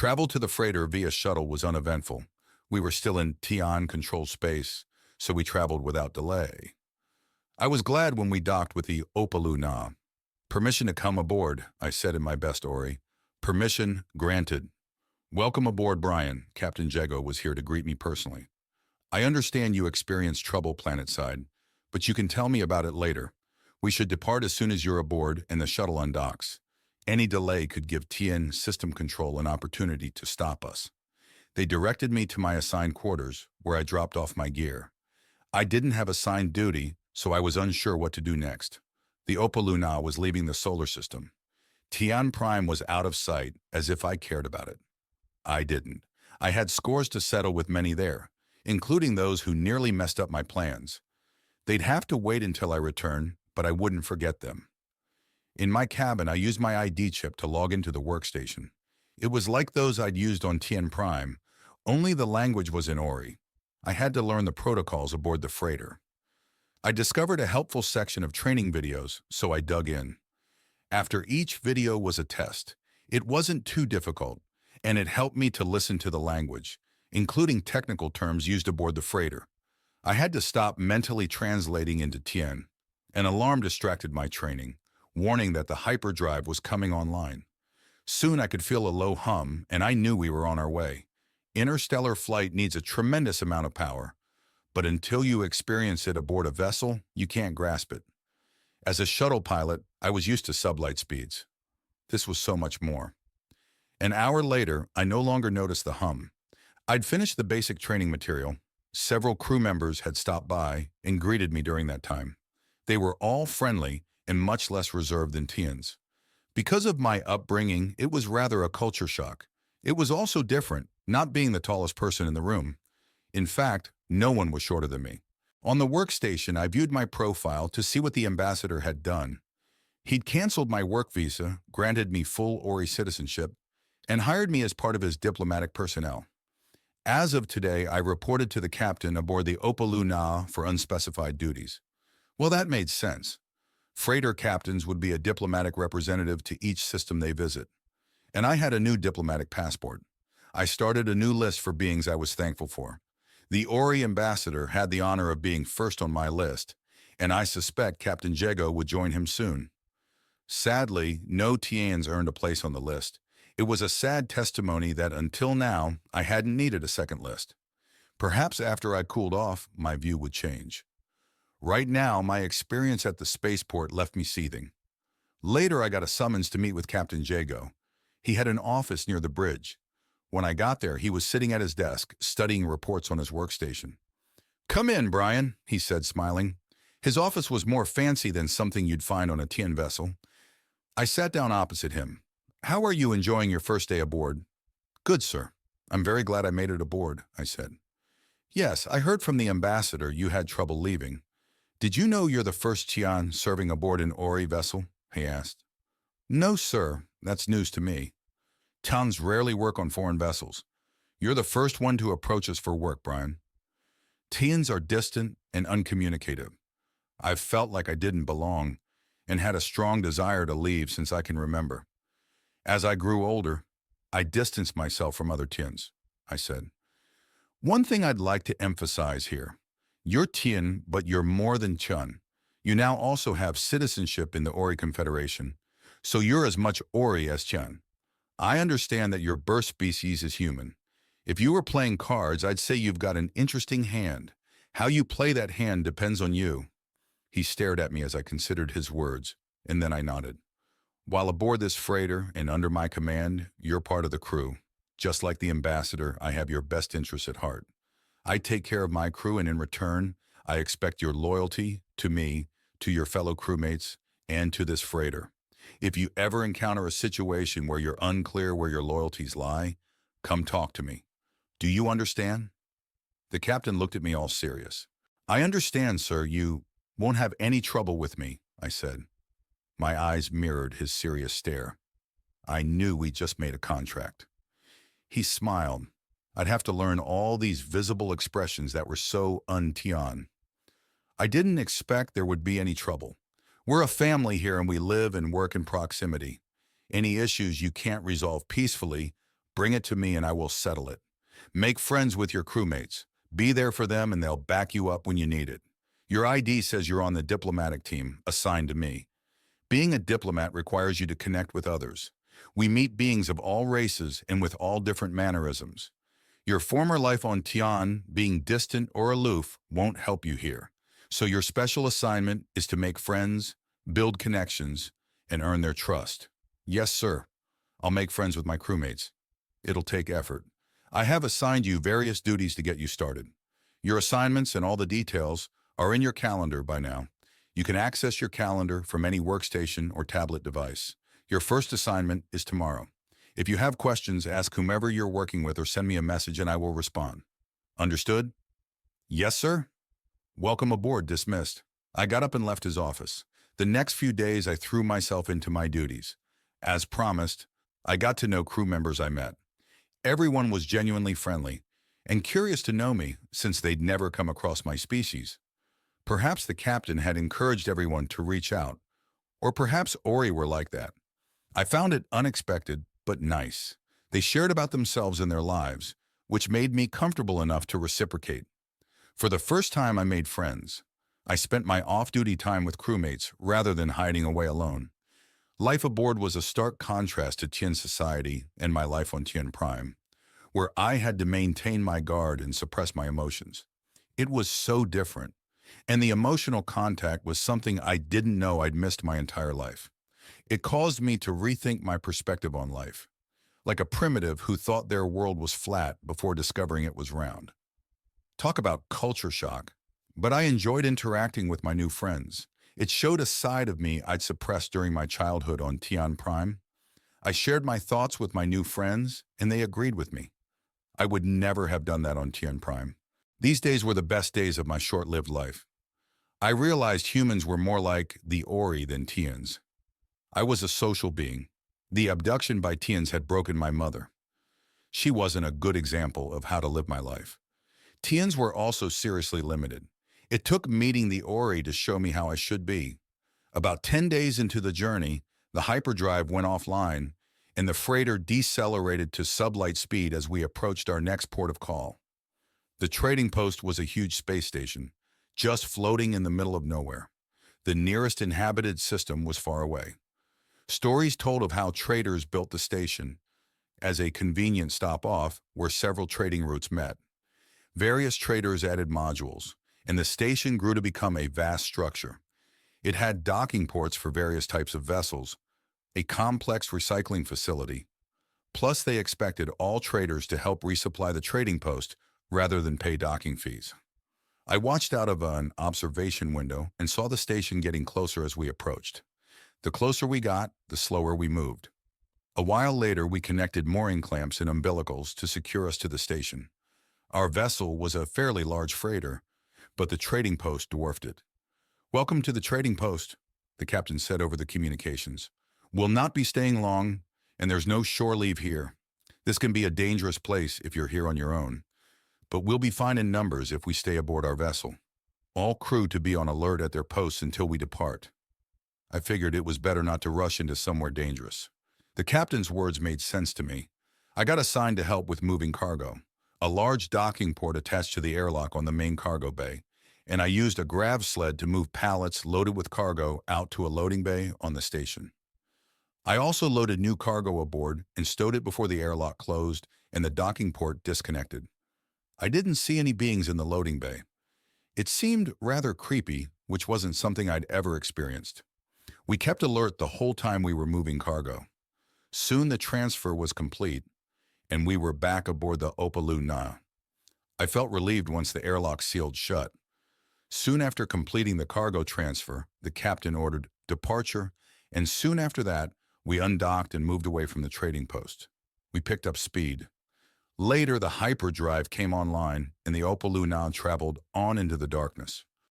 Travel to the freighter via shuttle was uneventful. We were still in Tian control space, so we traveled without delay. I was glad when we docked with the Opalu Na. "Permission to come aboard," I said in my best Ori. "Permission granted." "Welcome aboard, Brian." Captain Jego was here to greet me personally. "I understand you experienced trouble planetside, but you can tell me about it later. We should depart as soon as you're aboard and the shuttle undocks. Any delay could give TN system control an opportunity to stop us." They directed me to my assigned quarters, where I dropped off my gear. I didn't have assigned duty, so I was unsure what to do next. The Opaluna was leaving the solar system. Tian Prime was out of sight, as if I cared about it. I didn't. I had scores to settle with many there, including those who nearly messed up my plans. They'd have to wait until I returned, but I wouldn't forget them. In my cabin, I used my ID chip to log into the workstation. It was like those I'd used on Tien Prime, only the language was in Ori. I had to learn the protocols aboard the freighter. I discovered a helpful section of training videos, so I dug in. After each video was a test. It wasn't too difficult, and it helped me to listen to the language, including technical terms used aboard the freighter. I had to stop mentally translating into Tien. An alarm distracted my training, warning that the hyperdrive was coming online. Soon I could feel a low hum, and I knew we were on our way. Interstellar flight needs a tremendous amount of power, but until you experience it aboard a vessel, you can't grasp it. As a shuttle pilot, I was used to sublight speeds. This was so much more. An hour later, I no longer noticed the hum. I'd finished the basic training material. Several crew members had stopped by and greeted me during that time. They were all friendly and much less reserved than Tians. Because of my upbringing, it was rather a culture shock. It was also different, not being the tallest person in the room. In fact, no one was shorter than me. On the workstation, I viewed my profile to see what the ambassador had done. He'd canceled my work visa, granted me full Ori citizenship, and hired me as part of his diplomatic personnel. As of today, I reported to the captain aboard the Opalu Na for unspecified duties. Well, that made sense. Freighter captains would be a diplomatic representative to each system they visit. And I had a new diplomatic passport. I started a new list for beings I was thankful for. The Ori ambassador had the honor of being first on my list, and I suspect Captain Jego would join him soon. Sadly, no Tians earned a place on the list. It was a sad testimony that until now, I hadn't needed a second list. Perhaps after I cooled off, my view would change. Right now, my experience at the spaceport left me seething. Later, I got a summons to meet with Captain Jego. He had an office near the bridge. When I got there, he was sitting at his desk, studying reports on his workstation. "Come in, Brian," he said, smiling. His office was more fancy than something you'd find on a Tien vessel. I sat down opposite him. "How are you enjoying your first day aboard?" "Good, sir. I'm very glad I made it aboard," I said. "Yes, I heard from the ambassador you had trouble leaving. Did you know you're the first Tian serving aboard an Ori vessel?" he asked. "No, sir. That's news to me. Tians rarely work on foreign vessels. You're the first one to approach us for work, Brian." Tians are distant and uncommunicative. I've felt like I didn't belong and had a strong desire to leave since I can remember. As I grew older, I distanced myself from other Tians, I said. "One thing I'd like to emphasize here. You're Tien, but you're more than Chun. You now also have citizenship in the Ori Confederation, so you're as much Ori as Chun. I understand that your birth species is human. If you were playing cards, I'd say you've got an interesting hand. How you play that hand depends on you." He stared at me as I considered his words, and then I nodded. "While aboard this freighter and under my command, you're part of the crew. Just like the ambassador, I have your best interests at heart. I take care of my crew, and in return, I expect your loyalty to me, to your fellow crewmates, and to this freighter. If you ever encounter a situation where you're unclear where your loyalties lie, come talk to me. Do you understand?" The captain looked at me all serious. "I understand, sir. You won't have any trouble with me," I said. My eyes mirrored his serious stare. I knew we just made a contract. He smiled. I'd have to learn all these visible expressions that were so un-Tian. I didn't expect there would be any trouble. We're a family here and we live and work in proximity. Any issues you can't resolve peacefully, Bring it to me and I will settle it. Make friends with your crewmates. Be there for them and they'll back you up when you need it. Your ID says you're on the diplomatic team, assigned to me. Being a diplomat requires you to connect with others. We meet beings of all races and with all different mannerisms. Your former life on Tian, being distant or aloof, won't help you here. So your special assignment is to make friends, build connections, and earn their trust. Yes, sir. I'll make friends with my crewmates. It'll take effort. I have assigned you various duties to get you started. Your assignments and all the details are in your calendar by now. You can access your calendar from any workstation or tablet device. Your first assignment is tomorrow. If you have questions, ask whomever you're working with or send me a message and I will respond. Understood? Yes, sir. Welcome aboard, dismissed. I got up and left his office. The next few days, I threw myself into my duties. As promised, I got to know crew members I met. Everyone was genuinely friendly and curious to know me since they'd never come across my species. Perhaps the captain had encouraged everyone to reach out, or perhaps Ori were like that. I found it unexpected, but nice. They shared about themselves and their lives, which made me comfortable enough to reciprocate. For the first time, I made friends. I spent my off-duty time with crewmates rather than hiding away alone. Life aboard was a stark contrast to Tien society and my life on Tien Prime, where I had to maintain my guard and suppress my emotions. It was so different, and the emotional contact was something I didn't know I'd missed my entire life. It caused me to rethink my perspective on life, like a primitive who thought their world was flat before discovering it was round. Talk about culture shock. But I enjoyed interacting with my new friends. It showed a side of me I'd suppressed during my childhood on Tian Prime. I shared my thoughts with my new friends, and they agreed with me. I would never have done that on Tian Prime. These days were the best days of my short-lived life. I realized humans were more like the Ori than Tians. I was a social being. The abduction by Tians had broken my mother. She wasn't a good example of how to live my life. Tians were also seriously limited. It took meeting the Ori to show me how I should be. About 10 days into the journey, the hyperdrive went offline, and the freighter decelerated to sublight speed as we approached our next port of call. The trading post was a huge space station, just floating in the middle of nowhere. The nearest inhabited system was far away. Stories told of how traders built the station as a convenient stop-off where several trading routes met. Various traders added modules, and the station grew to become a vast structure. It had docking ports for various types of vessels, a complex recycling facility, plus they expected all traders to help resupply the trading post rather than pay docking fees. I watched out of an observation window and saw the station getting closer as we approached. The closer we got, the slower we moved. A while later, we connected mooring clamps and umbilicals to secure us to the station. Our vessel was a fairly large freighter, but the trading post dwarfed it. "Welcome to the trading post," the captain said over the communications. "We'll not be staying long, and there's no shore leave here. This can be a dangerous place if you're here on your own, but we'll be fine in numbers if we stay aboard our vessel. All crew to be on alert at their posts until we depart." I figured it was better not to rush into somewhere dangerous. The captain's words made sense to me. I got assigned to help with moving cargo, a large docking port attached to the airlock on the main cargo bay, and I used a grav sled to move pallets loaded with cargo out to a loading bay on the station. I also loaded new cargo aboard and stowed it before the airlock closed and the docking port disconnected. I didn't see any beings in the loading bay. It seemed rather creepy, which wasn't something I'd ever experienced. We kept alert the whole time we were moving cargo. Soon the transfer was complete, and we were back aboard the Opalu Na. I felt relieved once the airlock sealed shut. Soon after completing the cargo transfer, the captain ordered departure, and soon after that, we undocked and moved away from the trading post. We picked up speed. Later, the hyperdrive came online, and the Opalu Na traveled on into the darkness.